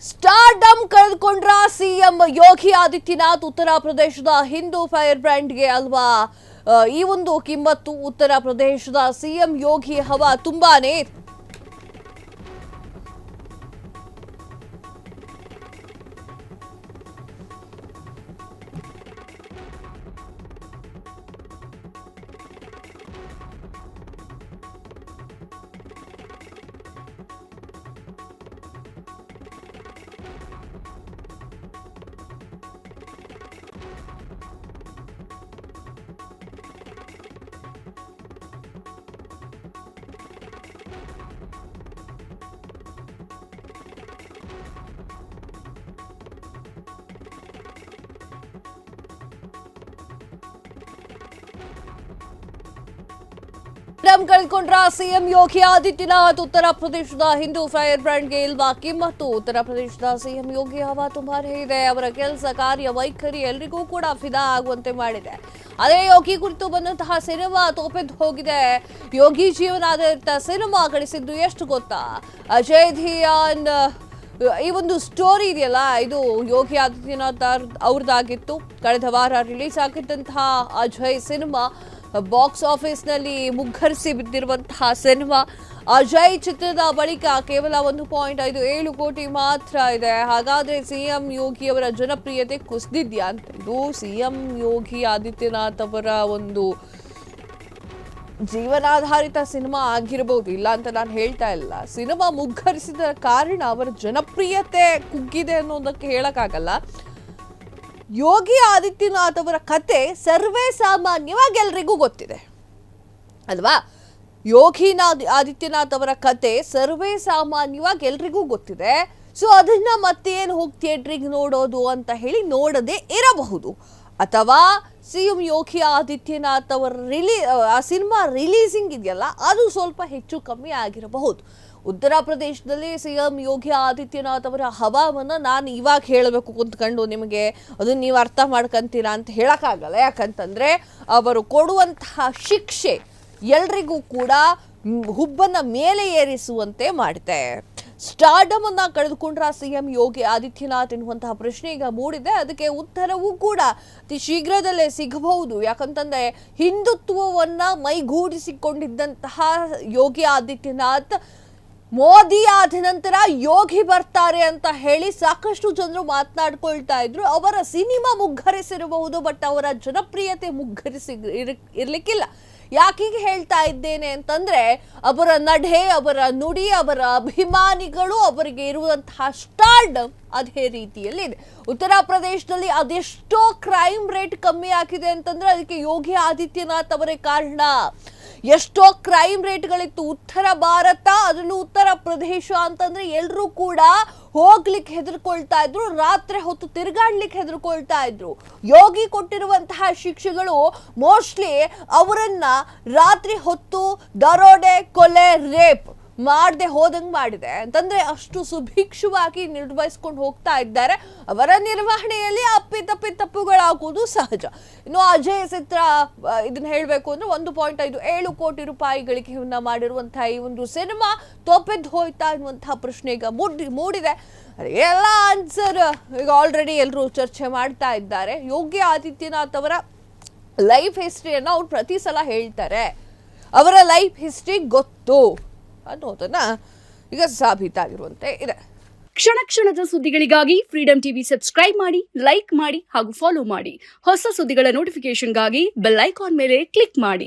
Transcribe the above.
Stardom ಕಳೆದುಕೊಂಡ್ರ CM Yogi Adityanath. ಉತ್ತರ ಪ್ರದೇಶದ ಹಿಂದೂ ಫೈರ್ ಬ್ರ್ಯಾಂಡ್ಗೆ ಅಲ್ವಾ ಈ ಒಂದು ಕಿಮ್ಮತ್ತು. ಉತ್ತರ ಪ್ರದೇಶದ ಸಿಎಂ ಯೋಗಿ ಹವಾ ತುಂಬಾನೇ ಕಳೆದುಕೊಂಡ್ರ ಸಿಎಂ ಯೋಗಿ ಆದಿತ್ಯನಾಥ್. ಉತ್ತರ ಪ್ರದೇಶದ ಹಿಂದೂ ಫೈರ್ ಬ್ರ್ಯಾಂಡ್ಗೆ ಇಲ್ವಾ ಕಿಮ್ಮತ್ತು. ಉತ್ತರ ಪ್ರದೇಶದ ಸಿಎಂ ಯೋಗಿ ಹವಾ ತುಂಬಾನೇ ಇದೆ. ಅವರ ಕೆಲಸ ಕಾರ್ಯ ವೈಖರಿ ಎಲ್ರಿಗೂ ಕೂಡ ಫಿದಾ ಆಗುವಂತೆ ಮಾಡಿದೆ. ಅದೇ ಯೋಗಿ ಕುರಿತು ಬಂದಂತಹ ಸಿನಿಮಾ ತೋಪೆದ್ದು ಹೋಗಿದೆ. ಯೋಗಿ ಜೀವನಾಧಾರಿತ ಸಿನಿಮಾ ಗಳಿಸಿದ್ದು ಎಷ್ಟು ಗೊತ್ತಾ? ಅಜಯ್ ಧಿಯಾನ್ ಈ ಒಂದು ಸ್ಟೋರಿ ಇದೆಯಲ್ಲ, ಇದು ಯೋಗಿ ಆದಿತ್ಯನಾಥ್ ಅವ್ರದ್ದಾಗಿತ್ತು. ಕಳೆದ ವಾರ ರಿಲೀಸ್ ಆಗಿದ್ದಂತಹ ಅಜಯ್ ಸಿನಿಮಾ ಬಾಕ್ಸ್ ಆಫೀಸ್ನಲ್ಲಿ ಮುಗ್ಗರಿಸಿ ಬಿದ್ದಿರುವಂತಹ ಸಿನಿಮಾ. ಅಜಯ್ ಚಿತ್ರದ ಬಳಿಕ ಕೇವಲ 1.57 ಕೋಟಿ ಮಾತ್ರ ಇದೆ. ಹಾಗಾದ್ರೆ ಸಿಎಂ ಯೋಗಿ ಅವರ ಜನಪ್ರಿಯತೆ ಕುಸಿದಿದ್ಯಾ ಅಂತ? ಇದು ಸಿಎಂ ಯೋಗಿ ಆದಿತ್ಯನಾಥ್ ಅವರ ಒಂದು ಜೀವನಾಧಾರಿತ ಸಿನಿಮಾ ಆಗಿರಬಹುದು, ಇಲ್ಲ ಅಂತ ನಾನು ಹೇಳ್ತಾ ಇಲ್ಲ. ಸಿನಿಮಾ ಮುಗ್ಗರಿಸಿದ ಕಾರಣ ಅವರ ಜನಪ್ರಿಯತೆ ಕುಗ್ಗಿದೆ ಅನ್ನೋದಕ್ಕೆ ಹೇಳಕ್ಕಾಗಲ್ಲ. ಯೋಗಿ ಆದಿತ್ಯನಾಥ್ ಅವರ ಕತೆ ಸರ್ವೇ ಸಾಮಾನ್ಯವಾಗಿ ಎಲ್ರಿಗೂ ಗೊತ್ತಿದೆ ಅಲ್ವಾ? ಯೋಗಿ ಆದಿತ್ಯನಾಥ್ ಅವರ ಕತೆ ಸರ್ವೇ ಸಾಮಾನ್ಯವಾಗಿ ಎಲ್ರಿಗೂ ಗೊತ್ತಿದೆ. ಸೊ ಅದನ್ನ ಮತ್ತೇನು ಹೋಗಿ ಥಿಯೇಟ್ರಿಗೆ ನೋಡೋದು ಅಂತ ಹೇಳಿ ನೋಡದೆ ಇರಬಹುದು. ಅಥವಾ ಸಿಎಂ ಯೋಗಿ ಆದಿತ್ಯನಾಥ್ ಅವರ ಆ ಸಿನಿಮಾ ರಿಲೀಸಿಂಗ್ ಇದೆಯಲ್ಲ, ಅದು ಸ್ವಲ್ಪ ಹೆಚ್ಚು ಕಮ್ಮಿ ಆಗಿರಬಹುದು. ಉತ್ತರ ಪ್ರದೇಶದಲ್ಲಿ ಸಿಎಂ ಯೋಗಿ ಆದಿತ್ಯನಾಥ್ ಅವರ ಹವಾವನ್ನ ನಾನು ಇವಾಗ ಹೇಳಬೇಕು ಕುಂತ್ಕೊಂಡು ನಿಮಗೆ ಅದನ್ನ ನೀವು ಅರ್ಥ ಮಾಡ್ಕೊಂತೀರಾ ಅಂತ ಹೇಳಕ್ಕಾಗಲ್ಲ. ಯಾಕಂತಂದ್ರೆ ಅವರು ಕೊಡುವಂತಹ ಶಿಕ್ಷೆ ಎಲ್ರಿಗೂ ಕೂಡ ಹುಬ್ಬನ್ನ ಮೇಲೆ ಏರಿಸುವಂತೆ ಮಾಡುತ್ತೆ. ಸ್ಟಾರ್ಡಮ್ ಅನ್ನ ಕಳೆದುಕೊಂಡ್ರ ಸಿಎಂ ಯೋಗಿ ಆದಿತ್ಯನಾಥ್ ಎನ್ನುವಂತಹ ಪ್ರಶ್ನೆ ಈಗ ಮೂಡಿದೆ. ಅದಕ್ಕೆ ಉತ್ತರವೂ ಕೂಡ ಅತಿ ಶೀಘ್ರದಲ್ಲೇ ಸಿಗಬಹುದು. ಯಾಕಂತಂದ್ರೆ ಹಿಂದುತ್ವವನ್ನ ಮೈಗೂಡಿಸಿಕೊಂಡಿದ್ದಂತಹ ಯೋಗಿ ಆದಿತ್ಯನಾಥ್ ಮೋದಿ ಆದ ನಂತರ ಯೋಗಿ ಬರ್ತಾರೆ ಅಂತ ಹೇಳಿ ಸಾಕಷ್ಟು ಜನರು ಮಾತನಾಡ್ಕೊಳ್ತಾ ಇದ್ರು. ಅವರ ಸಿನಿಮಾ ಮುಗ್ಗರಿಸಿರಬಹುದು, ಬಟ್ ಅವರ ಜನಪ್ರಿಯತೆ ಇರ್ಲಿಕ್ಕಿಲ್ಲ. ಯಾಕೀಗ ಹೇಳ್ತಾ ಇದ್ದೇನೆ ಅಂತಂದ್ರೆ, ಅವರ ನಡೆ, ಅವರ ನುಡಿ, ಅವರ ಅಭಿಮಾನಿಗಳು, ಅವರಿಗೆ ಇರುವಂತಹ ಸ್ಟಾರ್ಡಮ್ ಅದೇ ರೀತಿಯಲ್ಲಿದೆ. ಉತ್ತರ ಪ್ರದೇಶದಲ್ಲಿ ಅದೆಷ್ಟೋ ಕ್ರೈಮ್ ರೇಟ್ ಕಮ್ಮಿ ಆಗಿದೆ ಅಂತಂದ್ರೆ ಅದಕ್ಕೆ ಯೋಗಿ ಆದಿತ್ಯನಾಥ್ ಅವರೇ ಕಾರಣ. ಎಷ್ಟೋ ಕ್ರೈಮ್ ರೇಟ್ಗಳಿತ್ತು ಉತ್ತರ ಭಾರತ, ಅದರಲ್ಲೂ ಉತ್ತರ ಪ್ರದೇಶ ಅಂತಂದ್ರೆ ಎಲ್ಲರೂ ಕೂಡ ಹೋಗ್ಲಿಕ್ಕೆ ಹೆದರ್ಕೊಳ್ತಾ ಇದ್ರು, ರಾತ್ರಿ ಹೊತ್ತು ತಿರುಗಾಡ್ಲಿಕ್ಕೆ ಹೆದರ್ಕೊಳ್ತಾ ಇದ್ರು. ಯೋಗಿ ಕೊಟ್ಟಿರುವಂತಹ ಶಿಕ್ಷೆಗಳು ಮೋಸ್ಟ್ಲಿ ಅವರನ್ನ ರಾತ್ರಿ ಹೊತ್ತು ದರೋಡೆ, ಕೊಲೆ, ರೇಪ್ ಮಾಡದೆ ಹೋದಂಗೆ ಮಾಡಿದೆ ಅಂತಂದ್ರೆ ಅಷ್ಟು ಸುಭಿಕ್ಷವಾಗಿ ನಿರ್ವಹಿಸ್ಕೊಂಡು ಹೋಗ್ತಾ ಇದ್ದಾರೆ. ಅವರ ನಿರ್ವಹಣೆಯಲ್ಲಿ ತಪ್ಪುಗಳಾಗುವುದು ಸಹಜ. ಇನ್ನು ಅಜಯ್ ಚಿತ್ರ ಇದನ್ನ ಹೇಳಬೇಕು ಅಂದ್ರೆ 1.57 ಕೋಟಿ ರೂಪಾಯಿಗಳಿಗೆ ಮಾಡಿರುವಂತಹ ಈ ಒಂದು ಸಿನಿಮಾ ತೋಪೆದ್ದು ಹೋಯ್ತಾ ಎನ್ನುವಂತಹ ಪ್ರಶ್ನೆ ಈಗ ಮೂಡಿದೆ. ಎಲ್ಲ ಆನ್ಸರ್ ಈಗ ಆಲ್ರೆಡಿ ಎಲ್ಲರೂ ಚರ್ಚೆ ಮಾಡ್ತಾ ಇದ್ದಾರೆ. ಯೋಗಿ ಆದಿತ್ಯನಾಥ್ ಅವರ ಲೈಫ್ ಹಿಸ್ಟ್ರಿಯನ್ನು ಅವ್ರು ಪ್ರತಿ ಸಲ ಹೇಳ್ತಾರೆ. ಅವರ ಲೈಫ್ ಹಿಸ್ಟ್ರಿ ಗೊತ್ತು ಅನ್ನೋದನ್ನ ಈಗ ಸಾಬೀತಾಗಿರುವಂತೆ ಇದೆ. ಕ್ಷಣ ಕ್ಷಣದ ಸುದ್ದಿಗಳಿಗಾಗಿ ಫ್ರೀಡಂ ಟಿವಿ ಸಬ್ಸ್ಕ್ರೈಬ್ ಮಾಡಿ, ಲೈಕ್ ಮಾಡಿ ಹಾಗೂ ಫಾಲೋ ಮಾಡಿ. ಹೊಸ ಸುದ್ದಿಗಳ ನೋಟಿಫಿಕೇಶನ್ಗಾಗಿ ಬೆಲ್ ಐಕಾನ್ ಮೇಲೆ ಕ್ಲಿಕ್ ಮಾಡಿ.